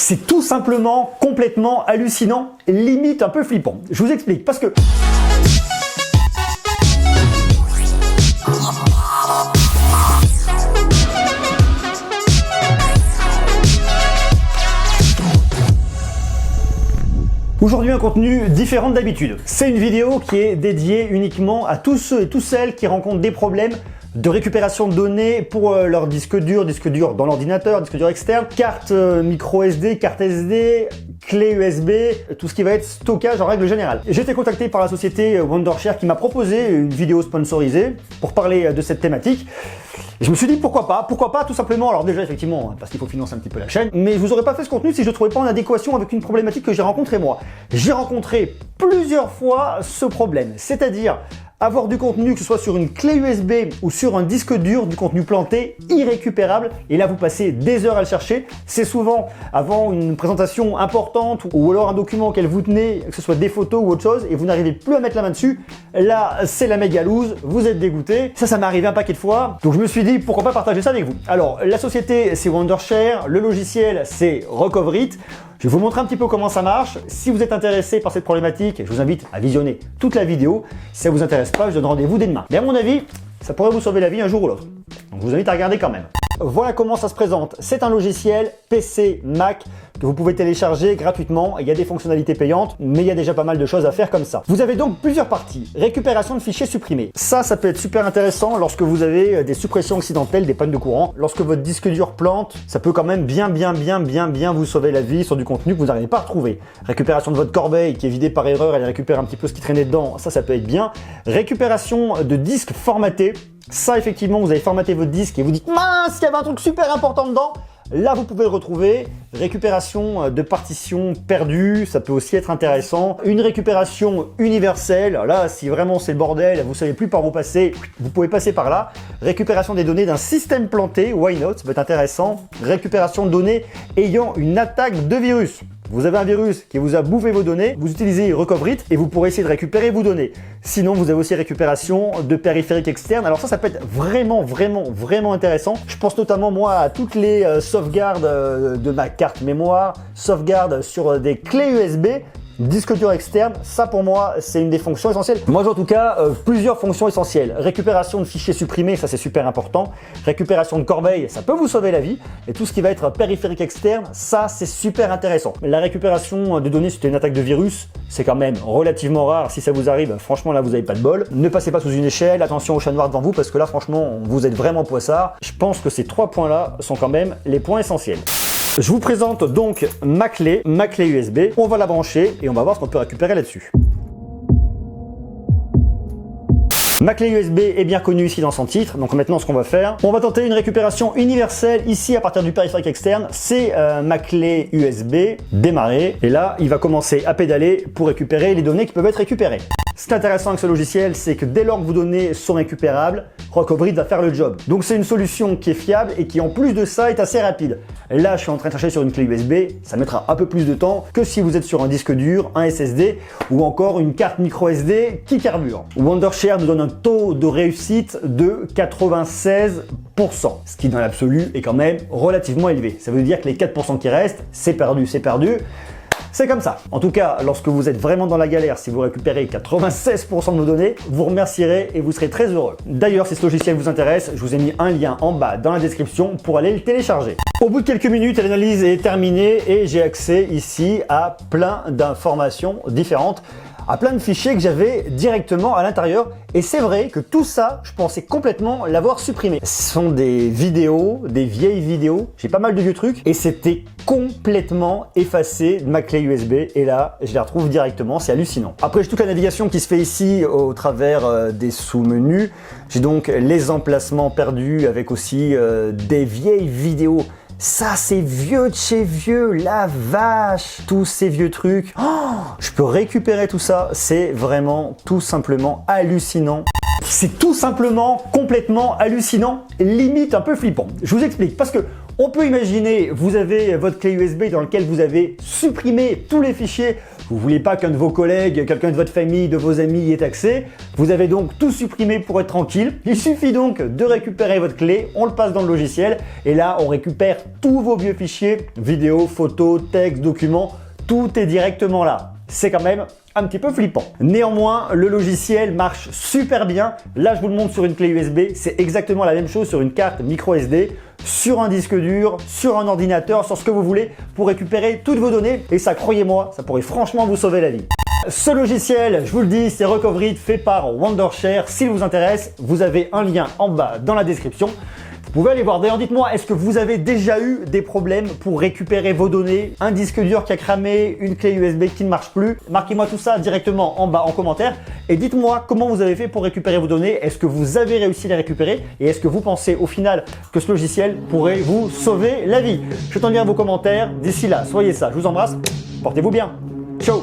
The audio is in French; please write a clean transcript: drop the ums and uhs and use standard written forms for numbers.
C'est tout simplement complètement hallucinant, limite un peu flippant. Je vous explique, parce que... Aujourd'hui, un contenu différent d'habitude. C'est une vidéo qui est dédiée uniquement à tous ceux et toutes celles qui rencontrent des problèmes de récupération de données pour leur disque dur dans l'ordinateur, disque dur externe, carte micro SD, carte SD, clé USB, tout ce qui va être stockage en règle générale. J'ai été contacté par la société Wondershare qui m'a proposé une vidéo sponsorisée pour parler de cette thématique. Et je me suis dit pourquoi pas tout simplement, alors déjà effectivement parce qu'il faut financer un petit peu la chaîne, mais je vous aurais pas fait ce contenu si je ne trouvais pas en adéquation avec une problématique que j'ai rencontrée moi. J'ai rencontré plusieurs fois ce problème, c'est-à-dire avoir du contenu, que ce soit sur une clé USB ou sur un disque dur, du contenu planté, irrécupérable, et là vous passez des heures à le chercher. C'est souvent avant une présentation importante ou alors un document auquel vous tenez, que ce soit des photos ou autre chose, et vous n'arrivez plus à mettre la main dessus. Là, c'est la méga loose, vous êtes dégoûté. Ça m'est arrivé un paquet de fois, donc je me suis dit pourquoi pas partager ça avec vous. Alors, la société c'est Wondershare, le logiciel c'est Recoverit. Je vais vous montrer un petit peu comment ça marche. Si vous êtes intéressé par cette problématique, je vous invite à visionner toute la vidéo. Si ça ne vous intéresse pas, je donne rendez-vous dès demain. Mais à mon avis, ça pourrait vous sauver la vie un jour ou l'autre. Donc je vous invite à regarder quand même. Voilà comment ça se présente. C'est un logiciel PC, Mac que vous pouvez télécharger gratuitement. Il y a des fonctionnalités payantes, mais il y a déjà pas mal de choses à faire comme ça. Vous avez donc plusieurs parties. Récupération de fichiers supprimés. Ça peut être super intéressant lorsque vous avez des suppressions accidentelles, des pannes de courant. Lorsque votre disque dur plante, ça peut quand même bien vous sauver la vie sur du contenu que vous n'arrivez pas à retrouver. Récupération de votre corbeille qui est vidée par erreur, elle récupère un petit peu ce qui traînait dedans. Ça peut être bien. Récupération de disques formatés. Ça, effectivement, vous avez formaté votre disque et vous dites « Mince, il y avait un truc super important dedans !» Là, vous pouvez le retrouver. Récupération de partitions perdues, ça peut aussi être intéressant. Une récupération universelle, là, si vraiment c'est le bordel, vous ne savez plus par où passer, vous pouvez passer par là. Récupération des données d'un système planté, why not, ça peut être intéressant. Récupération de données ayant une attaque de virus. Vous avez un virus qui vous a bouffé vos données, vous utilisez Recoverit et vous pourrez essayer de récupérer vos données. Sinon, vous avez aussi récupération de périphériques externes. Alors ça peut être vraiment intéressant. Je pense notamment, moi, à toutes les sauvegardes de ma carte mémoire, sauvegarde sur des clés USB, disque dur externe, ça pour moi c'est une des fonctions essentielles. Moi j'ai en tout cas plusieurs fonctions essentielles. Récupération de fichiers supprimés, ça c'est super important. Récupération de corbeille, ça peut vous sauver la vie. Et tout ce qui va être périphérique externe, ça c'est super intéressant. La récupération de données suite à une attaque de virus, c'est quand même relativement rare. Si ça vous arrive, franchement là vous n'avez pas de bol. Ne passez pas sous une échelle, attention au chat noir devant vous parce que là franchement vous êtes vraiment poissard. Je pense que ces trois points là sont quand même les points essentiels. Je vous présente donc ma clé USB. On va la brancher et on va voir ce qu'on peut récupérer là-dessus. Ma clé USB est bien connue ici dans son titre, donc maintenant ce qu'on va faire, on va tenter une récupération universelle ici à partir du périphérique externe. C'est ma clé USB, démarrer, et là il va commencer à pédaler pour récupérer les données qui peuvent être récupérées. Ce qui est intéressant avec ce logiciel, c'est que dès lors que vos données sont récupérables, Recoverit va faire le job. Donc c'est une solution qui est fiable et qui en plus de ça est assez rapide. Là je suis en train de chercher sur une clé USB, ça mettra un peu plus de temps que si vous êtes sur un disque dur, un SSD ou encore une carte micro SD qui carbure. Wondershare nous donne un taux de réussite de 96%, ce qui dans l'absolu est quand même relativement élevé. Ça veut dire que les 4% qui restent, c'est perdu. C'est comme ça. En tout cas, lorsque vous êtes vraiment dans la galère, si vous récupérez 96% de vos données, vous remercierez et vous serez très heureux. D'ailleurs, si ce logiciel vous intéresse, je vous ai mis un lien en bas dans la description pour aller le télécharger. Au bout de quelques minutes, l'analyse est terminée et j'ai accès ici à plein d'informations différentes, à plein de fichiers que j'avais directement à l'intérieur. Et c'est vrai que tout ça, je pensais complètement l'avoir supprimé. Ce sont des vidéos, des vieilles vidéos, j'ai pas mal de vieux trucs, et c'était complètement effacé de ma clé USB. Et là, je les retrouve directement, c'est hallucinant. Après, j'ai toute la navigation qui se fait ici au travers des sous-menus. J'ai donc les emplacements perdus avec aussi des vieilles vidéos. Ça, c'est vieux de chez vieux, la vache, tous ces vieux trucs. Oh, je peux récupérer tout ça, c'est vraiment tout simplement hallucinant. C'est tout simplement complètement hallucinant, limite un peu flippant. Je vous explique, parce que On peut imaginer, vous avez votre clé USB dans laquelle vous avez supprimé tous les fichiers. Vous voulez pas qu'un de vos collègues, quelqu'un de votre famille, de vos amis y ait accès. Vous avez donc tout supprimé pour être tranquille. Il suffit donc de récupérer votre clé, on le passe dans le logiciel et là on récupère tous vos vieux fichiers, vidéos, photos, textes, documents, tout est directement là. C'est quand même un petit peu flippant. Néanmoins, le logiciel marche super bien. Là, je vous le montre sur une clé USB. C'est exactement la même chose sur une carte micro SD, sur un disque dur, sur un ordinateur, sur ce que vous voulez pour récupérer toutes vos données. Et ça, croyez-moi, ça pourrait franchement vous sauver la vie. Ce logiciel, je vous le dis, c'est Recovery fait par Wondershare. S'il vous intéresse, vous avez un lien en bas dans la description. Vous pouvez aller voir. D'ailleurs, dites-moi, est-ce que vous avez déjà eu des problèmes pour récupérer vos données? Un disque dur qui a cramé, une clé USB qui ne marche plus? Marquez-moi tout ça directement en bas en commentaire et dites-moi comment vous avez fait pour récupérer vos données. Est-ce que vous avez réussi à les récupérer? Et est-ce que vous pensez au final que ce logiciel pourrait vous sauver la vie? J'attends bien vos commentaires. D'ici là, soyez ça. Je vous embrasse. Portez-vous bien. Ciao!